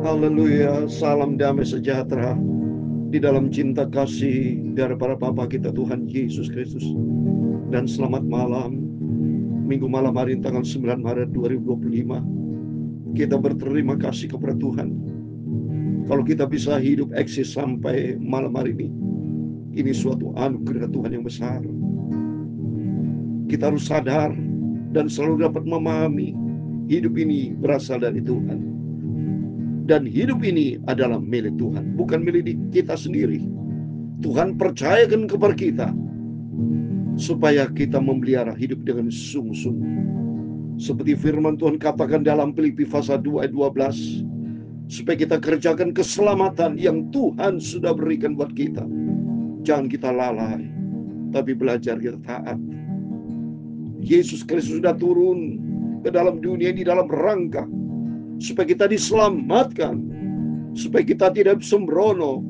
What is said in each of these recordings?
Haleluya, salam damai sejahtera di dalam cinta kasih dari para Bapa kita Tuhan Yesus Kristus. Dan selamat malam, Minggu malam hari ini tanggal 9 Maret 2025. Kita berterima kasih kepada Tuhan. Kalau kita bisa hidup eksis sampai malam hari ini suatu anugerah Tuhan yang besar. Kita harus sadar dan selalu dapat memahami hidup ini berasal dari Tuhan. Dan hidup ini adalah milik Tuhan, bukan milik kita sendiri. Tuhan percayakan kepada kita supaya kita memelihara hidup dengan sungguh-sungguh. Seperti firman Tuhan katakan dalam Filipi pasal 2 ayat 12, supaya kita kerjakan keselamatan yang Tuhan sudah berikan buat kita. Jangan kita lalai, tapi belajar kita taat. Yesus Kristus sudah turun ke dalam dunia ini dalam rangka supaya kita diselamatkan, supaya kita tidak sembrono,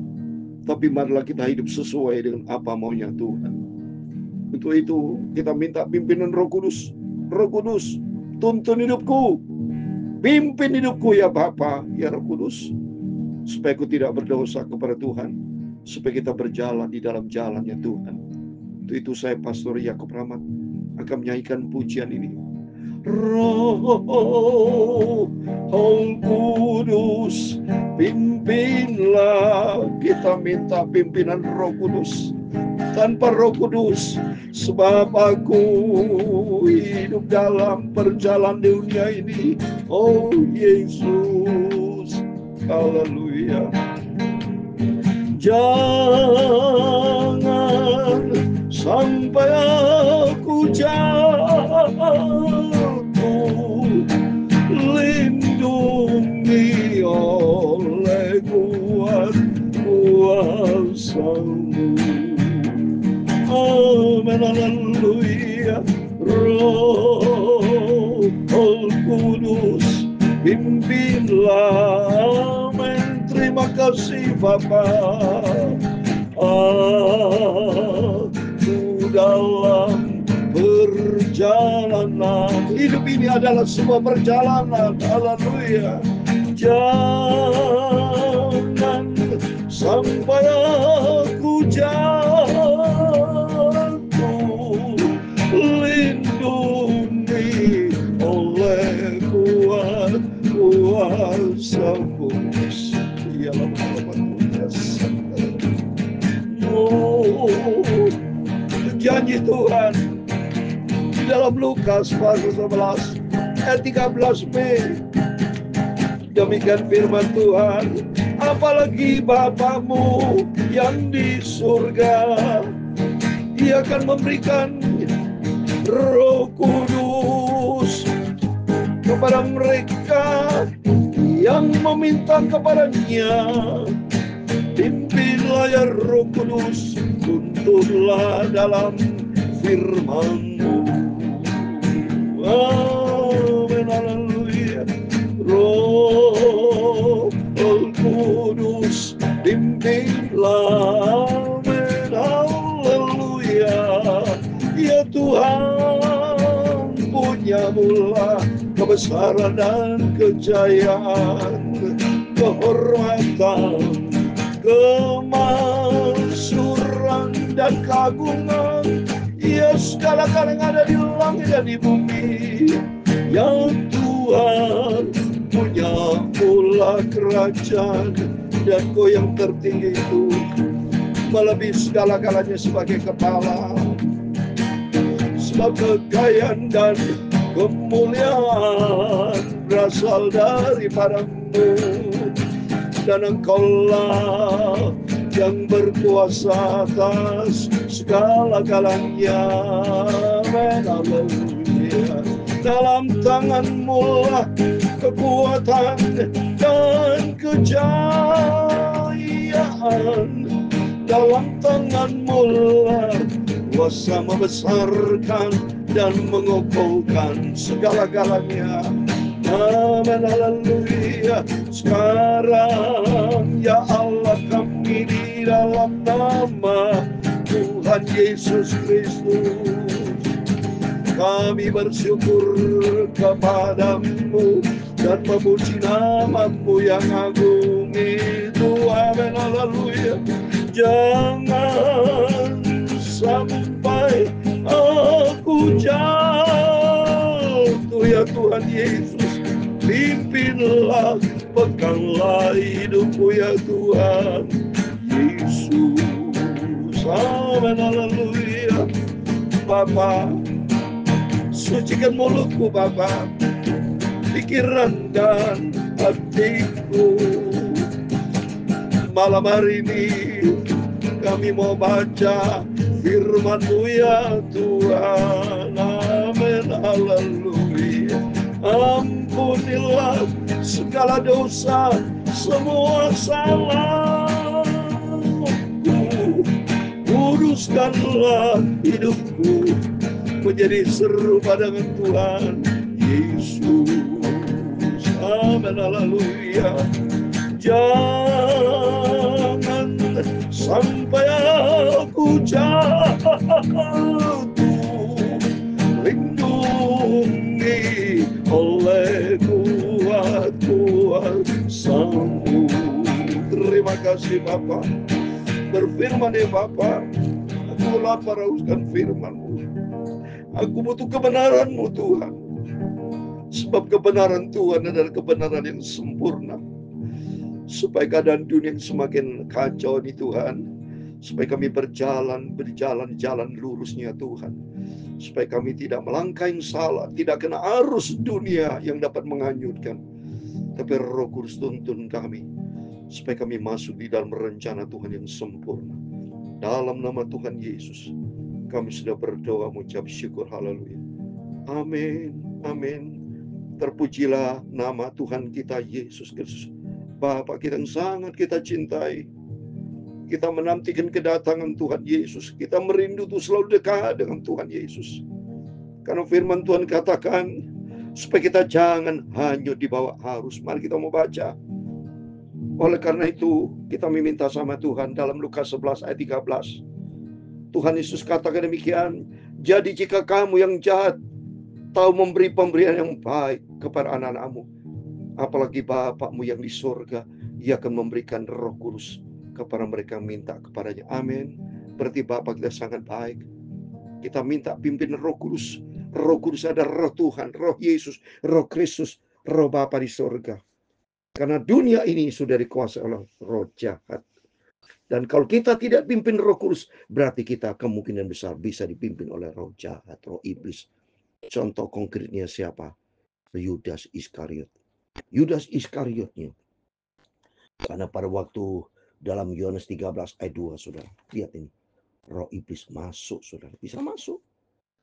tapi marilah kita hidup sesuai dengan apa maunya Tuhan. Untuk itu kita minta pimpinan Roh Kudus. Roh Kudus, tuntun hidupku, pimpin hidupku ya Bapa, ya Roh Kudus, supaya aku tidak berdosa kepada Tuhan, supaya kita berjalan di dalam jalannya Tuhan. Untuk itu saya Pastor Yakub Rahmat akan menyanyikan pujian ini. Roh Kudus, pimpinlah. Kita minta pimpinan Roh Kudus. Tanpa Roh Kudus, sebab aku hidup dalam perjalanan dunia ini. Oh Yesus, haleluya. Jangan sampai aku jatuh, lindungi oleh kuasa-Mu. Amin, haleluya. Roh Kudus, pimpinlah. Amin, terima kasih Bapa. Aku dalam perjalanan, hidup ini adalah sebuah perjalanan. Haleluya. Jangan sampai aku jatuh, lindungi oleh kuasa-Mu. Ialah janji Tuhan di dalam Lukas pasal 11 ayat 13b. Demikian firman Tuhan, apalagi Bapamu yang di surga, Dia akan memberikan Roh Kudus kepada mereka yang meminta kepadanya. Pimpinlah ya Roh Kudus, tuntunlah dalam firman-Mu. Amin, haleluya. Roh Kudus, pimpinlah. Amin, haleluya. Ya Tuhan, punya mula kebesaran dan kejayaan, kehormatan, kemakmuran dan keagungan. Ya segala-galanya yang ada di langit dan di bumi. Ya Tuhan, punya mula kerajaan, dan Kau yang tertinggi itu melebihi segala-galanya sebagai kepala. Sebab kekayaan dan kemuliaan berasal daripada-Mu, dan Engkau-lah yang berkuasa atas segala-galanya. Amin, haleluya. Dalam tangan-Mu lah kekuatan dan kejayaan. Dalam tangan-Mu lah kuasa membesarkan dan mengokohkan segala-galanya. Amin, haleluya. Sekarang ya Allah, kami di dalam nama Tuhan Yesus Kristus, kami bersyukur kepada-Mu dan memuji nama-Mu yang agung itu. Amin, haleluya. Jangan sampai aku jatuh ya Tuhan Yesus. Pimpinlah, peganglah hidupku ya Tuhan Yesus. Amin, haleluya. Bapa, sucikan mulutku Bapa, pikiran dan hatiku. Malam hari ini kami mau baca firman-Mu ya Tuhan. Amin, haleluya. Ampunilah segala dosa, semua salahku. Kuduskanlah hidupku menjadi serupa dengan Tuhan Yesus. Amin, haleluya. Jangan sampai aku jatuh, lindungi oleh kuasa-Mu. Terima kasih Bapa. Berfirman ya Bapa, aku lapar hauskan firman-Mu. Aku butuh kebenaran-Mu Tuhan. Sebab kebenaran Tuhan adalah kebenaran yang sempurna. Supaya keadaan dunia yang semakin kacau nih Tuhan, supaya kami berjalan jalan lurusnya Tuhan, supaya kami tidak melangkah yang salah, tidak kena arus dunia yang dapat menghanyutkan, tapi Roh Kudus tuntun kami supaya kami masuk di dalam rencana Tuhan yang sempurna. Dalam nama Tuhan Yesus kami sudah berdoa mengucap syukur, haleluya. Amin, amin. Terpujilah nama Tuhan kita Yesus Kristus. Bapa kita yang sangat kita cintai, kita menantikan kedatangan Tuhan Yesus. Kita merindu tuh selalu dekat dengan Tuhan Yesus. Karena firman Tuhan katakan supaya kita jangan hanyut di bawah arus. Mari kita mau baca. Oleh karena itu kita meminta sama Tuhan dalam Lukas 11 ayat 13. Tuhan Yesus katakan demikian, jadi jika kamu yang jahat tahu memberi pemberian yang baik kepada anak-anakmu, apalagi Bapa-Mu yang di surga, Ia akan memberikan Roh Kudus kepada mereka yang minta kepadanya. Amin. Berarti Bapa kita sangat baik. Kita minta pimpin Roh Kudus. Roh Kudus ada Roh Tuhan, Roh Yesus, Roh Kristus, Roh Bapa di surga. Karena dunia ini sudah dikuasai oleh roh jahat. Dan kalau kita tidak pimpin Roh Kudus, berarti kita kemungkinan besar bisa dipimpin oleh roh jahat, roh iblis. Contoh konkretnya siapa? Yudas Iskariot. Yudas Iskariotnya. Karena pada waktu dalam Yohanes 13 ayat 2, saudara, lihat ini. Roh iblis masuk, saudara. Bisa masuk.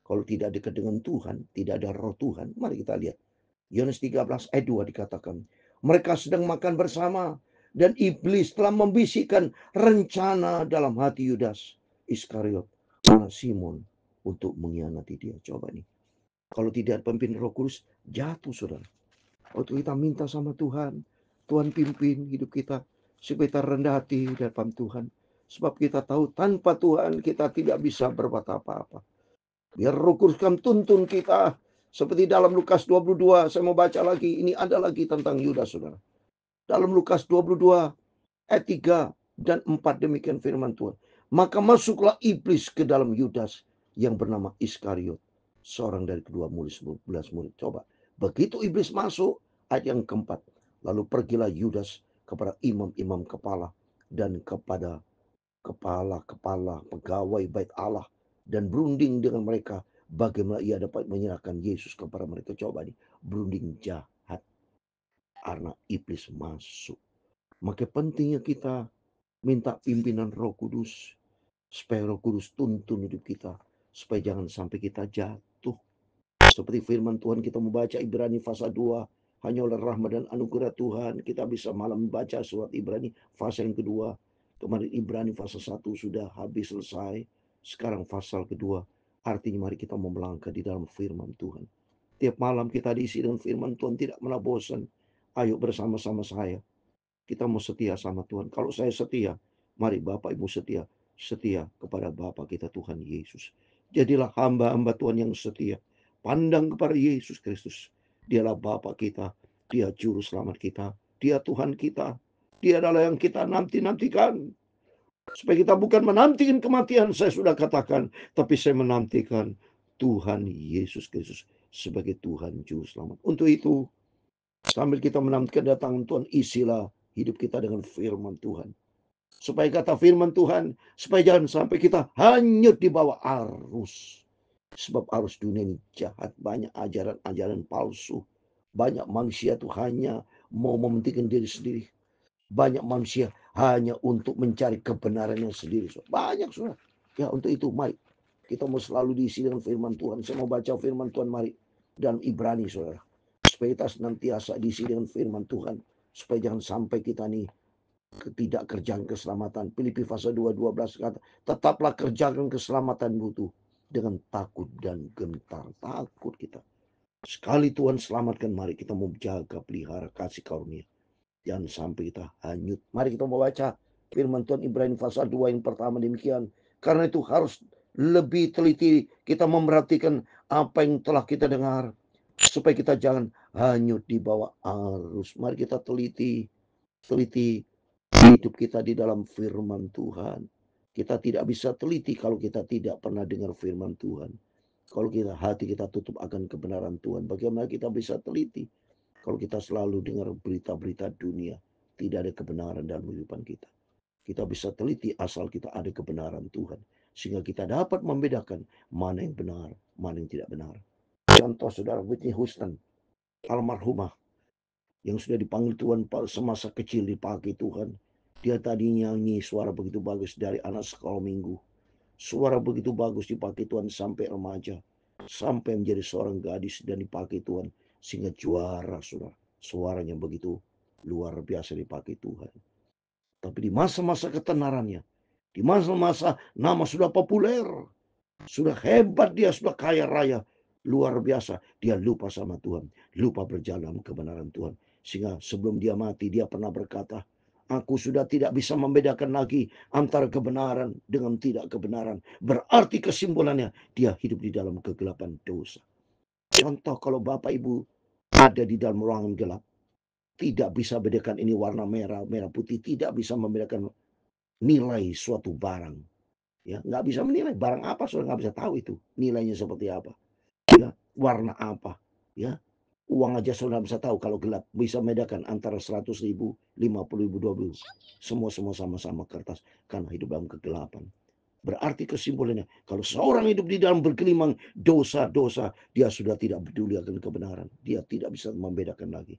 Kalau tidak dekat dengan Tuhan, tidak ada roh Tuhan. Mari kita lihat. Yohanes 13 ayat 2 dikatakan, mereka sedang makan bersama dan iblis telah membisikkan rencana dalam hati Yudas Iskariot, anak Simon, untuk mengkhianati dia. Coba nih. Kalau tidak pimpin Roh Kudus, jatuh saudara. Waktu kita minta sama Tuhan, Tuhan pimpin hidup kita supaya kita rendah hati di depan Tuhan. Sebab kita tahu tanpa Tuhan kita tidak bisa berbuat apa-apa. Biar Roh Kudus tuntun kita. Seperti dalam Lukas 22, saya mau baca lagi. Ini ada lagi tentang Yudas, saudara. Dalam Lukas 22, ayat 3 dan 4 demikian firman Tuhan. Maka masuklah iblis ke dalam Yudas yang bernama Iskariot, seorang dari kedua belas murid. Coba. Begitu iblis masuk, ayat yang keempat. Lalu pergilah Yudas kepada imam-imam kepala dan kepada kepala-kepala pegawai bait Allah dan berunding dengan mereka bagaimana ia dapat menyerahkan Yesus kepada mereka. Coba nih, berunding jahat karena iblis masuk. Maka pentingnya kita minta pimpinan Roh Kudus supaya Roh Kudus tuntun hidup kita, supaya jangan sampai kita jatuh. Seperti firman Tuhan kita membaca Ibrani pasal 2, hanya oleh rahmat dan anugerah Tuhan kita bisa malam membaca surat Ibrani pasal yang kedua. Kemarin Ibrani pasal 1 sudah habis selesai. Sekarang pasal kedua. Artinya mari kita mau melangkah di dalam firman Tuhan. Tiap malam kita diisi dengan firman Tuhan, tidak pernah bosan. Ayo bersama-sama saya. Kita mau setia sama Tuhan. Kalau saya setia, mari Bapak Ibu setia. Setia kepada Bapa kita Tuhan Yesus. Jadilah hamba-hamba Tuhan yang setia. Pandang kepada Yesus Kristus. Dialah Bapa kita. Dia juru selamat kita. Dia Tuhan kita. Dia adalah yang kita nanti-nantikan. Supaya kita bukan menantikan kematian, saya sudah katakan. Tapi saya menantikan Tuhan Yesus Kristus sebagai Tuhan Juru Selamat. Untuk itu, sambil kita menantikan kedatangan Tuhan, isilah hidup kita dengan firman Tuhan. Supaya kata firman Tuhan, supaya jangan sampai kita hanyut di bawah arus. Sebab arus dunia ini jahat, banyak ajaran-ajaran palsu. Banyak manusia tuh hanya mau mementingkan diri sendiri. Banyak manusia hanya untuk mencari kebenarannya sendiri. Banyak sudah. Ya untuk itu mari kita mau selalu diisi dengan firman Tuhan. Saya mau baca firman Tuhan mari dalam Ibrani saudara. Supaya kita senantiasa diisi dengan firman Tuhan. Supaya jangan sampai kita nih tidak kerjakan keselamatan. Filipi pasal 2:12 kata, tetaplah kerjakan keselamatan butuh dengan takut dan gentar. Takut kita. Sekali Tuhan selamatkan, mari kita mau jaga pelihara kasih karunia. Jangan sampai kita hanyut. Mari kita membaca firman Tuhan Ibrani pasal 2 yang pertama demikian. Karena itu harus lebih teliti kita memperhatikan apa yang telah kita dengar. Supaya kita jangan hanyut di bawah arus. Mari kita teliti hidup kita di dalam firman Tuhan. Kita tidak bisa teliti kalau kita tidak pernah dengar firman Tuhan. Kalau hati kita tutup akan kebenaran Tuhan, bagaimana kita bisa teliti? Kalau kita selalu dengar berita-berita dunia, tidak ada kebenaran dalam kehidupan kita. Kita bisa teliti asal kita ada kebenaran Tuhan. Sehingga kita dapat membedakan mana yang benar, mana yang tidak benar. Contoh saudara Whitney Houston, almarhumah, yang sudah dipanggil Tuhan semasa kecil dipakai Tuhan. Dia tadi nyanyi suara begitu bagus dari anak sekolah minggu. Suara begitu bagus dipakai Tuhan sampai remaja. Sampai menjadi seorang gadis dan dipakai Tuhan. Sehingga juara saudara. Suaranya begitu luar biasa dipakai Tuhan. Tapi di masa-masa ketenarannya, di masa-masa nama sudah populer, sudah hebat dia, sudah kaya raya, luar biasa, dia lupa sama Tuhan, lupa berjalan kebenaran Tuhan. Sehingga sebelum dia mati, dia pernah berkata, aku sudah tidak bisa membedakan lagi antara kebenaran dengan tidak kebenaran. Berarti kesimpulannya, dia hidup di dalam kegelapan dosa. Contoh kalau Bapak Ibu ada di dalam ruangan gelap, tidak bisa bedakan ini warna merah, merah putih, tidak bisa membedakan nilai suatu barang. Ya, nggak bisa menilai barang apa, sudah nggak bisa tahu itu nilainya seperti apa. Ya, warna apa. Ya, uang aja sudah bisa tahu kalau gelap. Bisa membedakan antara 100.000, 50.000, 20. Semua sama-sama kertas karena hidup dalam kegelapan. Berarti kesimpulannya, kalau seorang hidup di dalam bergelimang dosa-dosa, dia sudah tidak peduli akan kebenaran. Dia tidak bisa membedakan lagi.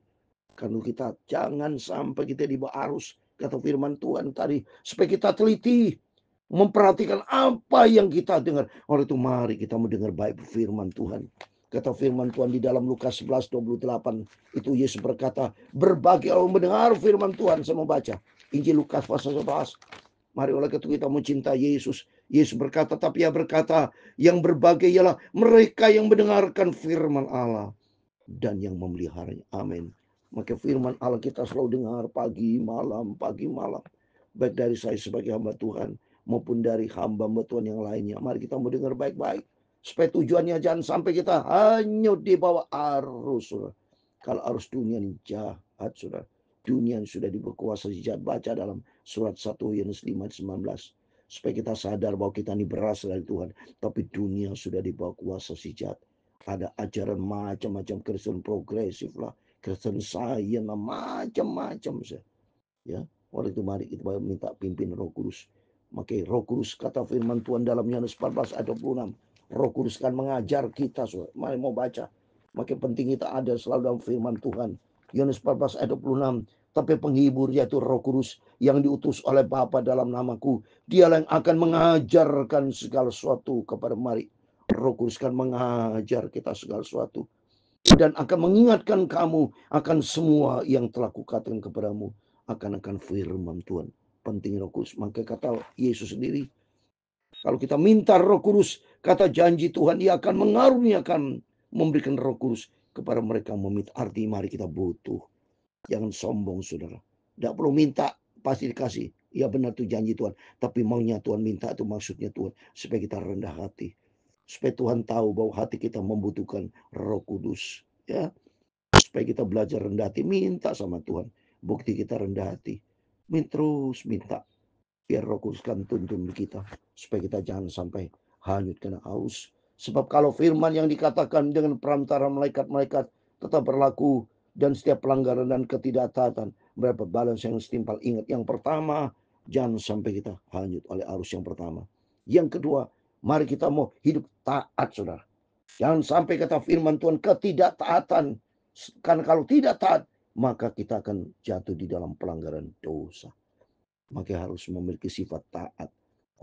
Karena kita jangan sampai kita di bawah arus. Kata firman Tuhan tadi, supaya kita teliti, memperhatikan apa yang kita dengar. Oleh itu mari kita mendengar baik firman Tuhan. Kata firman Tuhan di dalam Lukas 11:28, itu Yesus berkata, berbagai orang mendengar firman Tuhan. Saya membaca Injil Lukas pasal 11. Mari oleh itu kita mencintai Yesus. Yesus berkata, tapi ia berkata, yang berbagai ialah mereka yang mendengarkan firman Allah dan yang memeliharanya. Amin. Maka firman Allah kita selalu dengar pagi malam. Baik dari saya sebagai hamba Tuhan maupun dari hamba Tuhan yang lainnya. Mari kita mau dengar baik-baik. Supaya tujuannya jangan sampai kita hanyut di bawah arus. Saudara. Kalau arus dunia ini jahat, saudara. Dunia yang sudah diberkuasa jahat. Baca dalam surat 1 Yohanes 5:19. Supaya kita sadar bahwa kita ini berasal dari Tuhan. Tapi dunia sudah dibawa kuasa si jahat. Ada ajaran macam-macam, Kristen progresif lah, Kristen Science lah, macam-macam. Ya, oleh itu mari kita minta pimpin Roh Kudus. Maka Roh Kudus kata firman Tuhan dalam Yohanes 14 ayat 26. Roh Kudus kan mengajar kita. Mari mau baca. Maka penting kita ada selalu dalam firman Tuhan. Yohanes 14 ayat 26. Tapi penghibur yaitu Roh Kudus yang diutus oleh Bapa dalam namaku. Dialah yang akan mengajarkan segala sesuatu kepada mari. Roh Kudus kan mengajar kita segala sesuatu. Dan akan mengingatkan kamu akan semua yang telah kukatakan kepadamu. Akan firman Tuhan. Penting Roh Kudus. Maka kata Yesus sendiri, kalau kita minta Roh Kudus, kata janji Tuhan, dia akan mengaruniakan, memberikan Roh Kudus kepada mereka yang meminta. Arti mari kita butuh. Jangan sombong saudara. Tidak perlu minta, pasti dikasih. Ya benar itu janji Tuhan. Tapi maunya Tuhan minta itu maksudnya Tuhan. Supaya kita rendah hati. Supaya Tuhan tahu bahwa hati kita membutuhkan Roh Kudus. Ya. supaya kita belajar rendah hati. Minta sama Tuhan, bukti kita rendah hati. Terus minta, biar Roh Kudus kan tuntun kita, supaya kita jangan sampai hanyut kena haus. Sebab kalau firman yang dikatakan dengan perantara malaikat-malaikat tetap berlaku, dan setiap pelanggaran dan ketidaktaatan berapa balas yang setimpal. Ingat, yang pertama, jangan sampai kita hanyut oleh arus yang pertama. Yang kedua, mari kita mau hidup taat, saudara. Jangan sampai kata firman Tuhan ketidaktaatan. Karena kalau tidak taat, maka kita akan jatuh di dalam pelanggaran dosa. Maka harus memiliki sifat taat.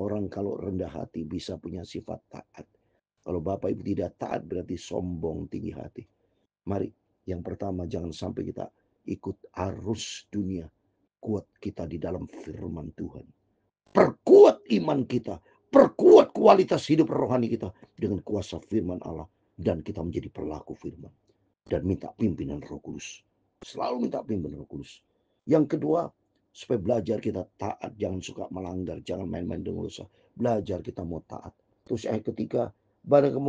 Orang kalau rendah hati bisa punya sifat taat. Kalau Bapak Ibu tidak taat berarti sombong, tinggi hati. Mari, yang pertama, jangan sampai kita ikut arus dunia. Kuat kita di dalam firman Tuhan. Perkuat iman kita. Perkuat kualitas hidup rohani kita dengan kuasa firman Allah. Dan kita menjadi pelaku firman. Dan minta pimpinan Roh Kudus. Selalu minta pimpinan Roh Kudus. Yang kedua, supaya belajar kita taat. Jangan suka melanggar. Jangan main-main dengan dosa. Belajar kita mau taat. Terus ayat ketiga,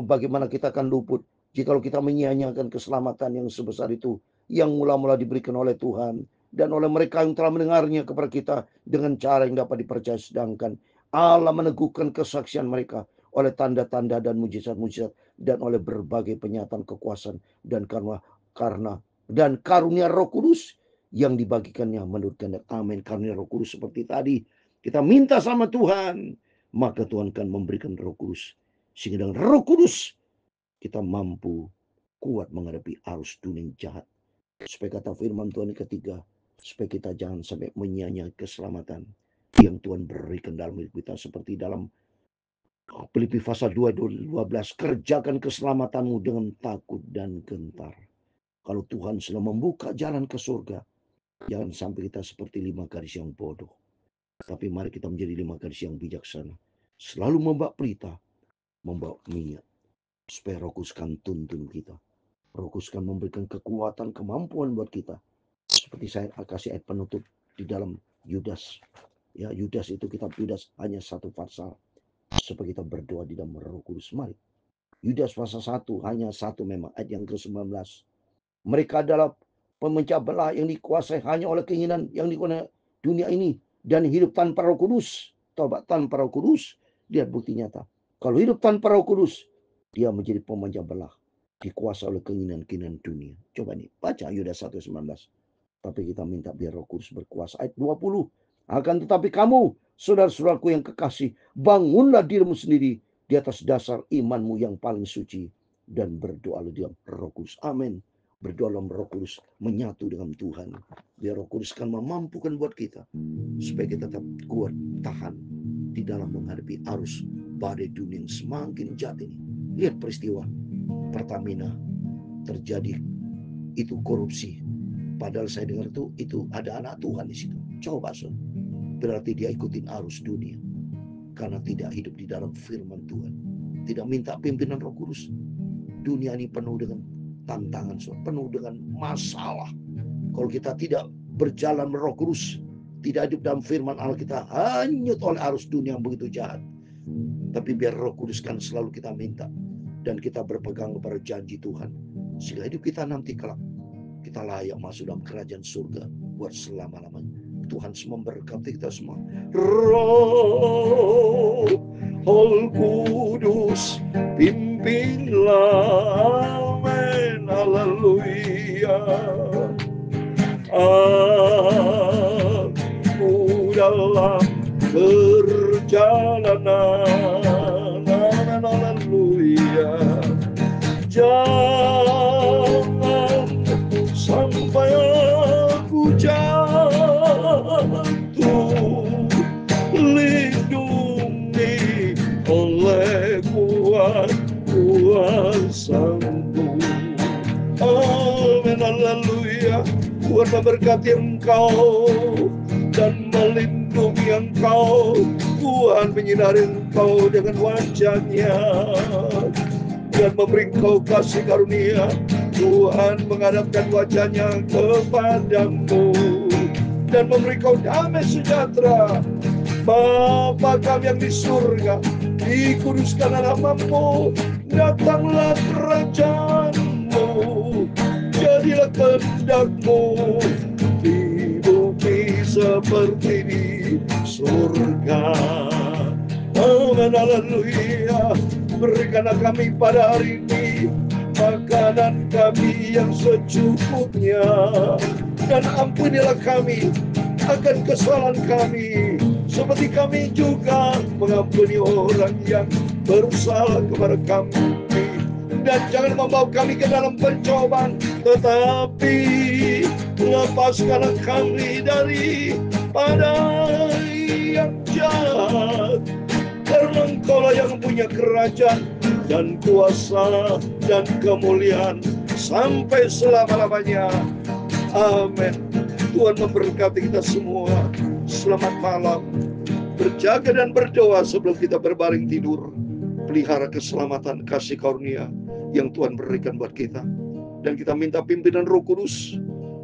bagaimana kita akan luput jikalau kita menyia-nyiakan keselamatan yang sebesar itu, yang mula-mula diberikan oleh Tuhan dan oleh mereka yang telah mendengarnya kepada kita dengan cara yang dapat dipercaya. Sedangkan Allah meneguhkan kesaksian mereka oleh tanda-tanda dan mujizat-mujizat dan oleh berbagai penyataan kekuasaan dan karunia Roh Kudus yang dibagikannya menurut kehendak. Amin. Karunia Roh Kudus seperti tadi kita minta sama Tuhan, maka Tuhan akan memberikan Roh Kudus, sehingga dengan Roh Kudus kita mampu kuat menghadapi arus dunia jahat. Supaya kata firman Tuhan yang ketiga, supaya kita jangan sampai menyia-nyiakan keselamatan yang Tuhan berikan dalam hidup kita. Seperti dalam Filipi pasal 2:12, kerjakan keselamatanmu dengan takut dan gentar. Kalau Tuhan sudah membuka jalan ke surga, jangan sampai kita seperti 5 gadis yang bodoh. Tapi mari kita menjadi 5 gadis yang bijaksana. Selalu membawa pelita, membawa minyak. Supaya Roh Kudus kan tuntun kita. Roh Kudus kan memberikan kekuatan, kemampuan buat kita. Seperti saya kasih ayat penutup di dalam Yudas. Ya, Yudas itu, kitab Yudas hanya 1 pasal. Supaya kita berdoa di dalam Roh Kudus. Mari. Yudas pasal 1 hanya 1 memang. Ayat yang ke-19. Mereka adalah pemecah belah yang dikuasai hanya oleh keinginan yang dikuasai dunia ini. Dan hidup tanpa Roh Kudus. Tobat tanpa Roh Kudus. Lihat bukti nyata. Kalau hidup tanpa Roh Kudus, dia menjadi pemecah belah, dikuasai oleh keinginan-keinginan dunia. Coba nih, baca Yudas 1:19. Tapi kita minta biar Roh Kudus berkuasa. Ayat 20. Akan tetapi kamu, saudara-saudaraku yang kekasih, bangunlah dirimu sendiri di atas dasar imanmu yang paling suci, dan berdoalah dalam Roh Kudus. Amin. Berdoa dalam Roh Kudus, menyatu dengan Tuhan. Biar Roh Kudus kan memampukan buat kita, supaya kita tetap kuat, tahan di dalam menghadapi arus badai dunia yang semakin jahat ini. Lihat peristiwa Pertamina terjadi itu korupsi. Padahal saya dengar itu ada anak Tuhan di situ. Coba son, berarti dia ikutin arus dunia karena tidak hidup di dalam firman Tuhan, tidak minta pimpinan Roh Kudus. Dunia ini penuh dengan tantangan, son, penuh dengan masalah. Kalau kita tidak berjalan Roh Kudus, tidak hidup dalam firman Allah, kita hanyut oleh arus dunia yang begitu jahat. Tapi biar Roh Kudus kan selalu kita minta. Dan kita berpegang kepada janji Tuhan. Sehingga hidup kita nanti kelak, kita layak masuk dalam kerajaan surga buat selama-lamanya. Tuhan memberkati kita semua. Roh Kudus pimpinlah. Amin. Haleluya. Aku dalam perjalanan. Haleluya. Jangan sampai aku jatuh, lindungi oleh kuasa-Mu. Amin. Haleluya. Tuhan memberkati engkau dan melindungi engkau. Tuhan menyinari engkau dengan wajah-Nya dan memberi engkau kasih karunia. Tuhan menghadapkan wajah-Nya kepadamu dan memberi engkau damai sejahtera. Bapa kami yang di surga, dikuduskanlah namamu, datanglah kerajaan-Mu, jadi jadilah kehendak-Mu di bumi seperti di surga. Amin, haleluya. Berikanlah kami pada hari ini makanan kami yang secukupnya, dan ampunilah kami akan kesalahan kami, seperti kami juga mengampuni orang yang bersalah kepada kami. Dan jangan membawa kami ke dalam pencobaan, tetapi lepaskanlah kami daripada yang jahat. Karena Engkaulah yang punya kerajaan dan kuasa dan kemuliaan sampai selama-lamanya. Amin. Tuhan memberkati kita semua. Selamat malam. Berjaga dan berdoa sebelum kita berbaring tidur. Pelihara keselamatan kasih karunia yang Tuhan berikan buat kita. Dan kita minta pimpinan Roh Kudus,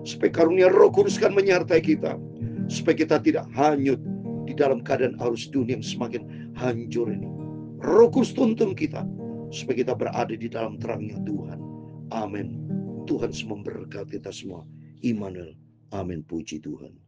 supaya karunia Roh Kudus kan menyertai kita, supaya kita tidak hanyut di dalam keadaan arus dunia yang semakin hancur ini. Roh Kudus tuntun kita supaya kita berada di dalam terangnya Tuhan. Amin. Tuhan memberkati kita semua. Immanuel. Amin. Puji Tuhan.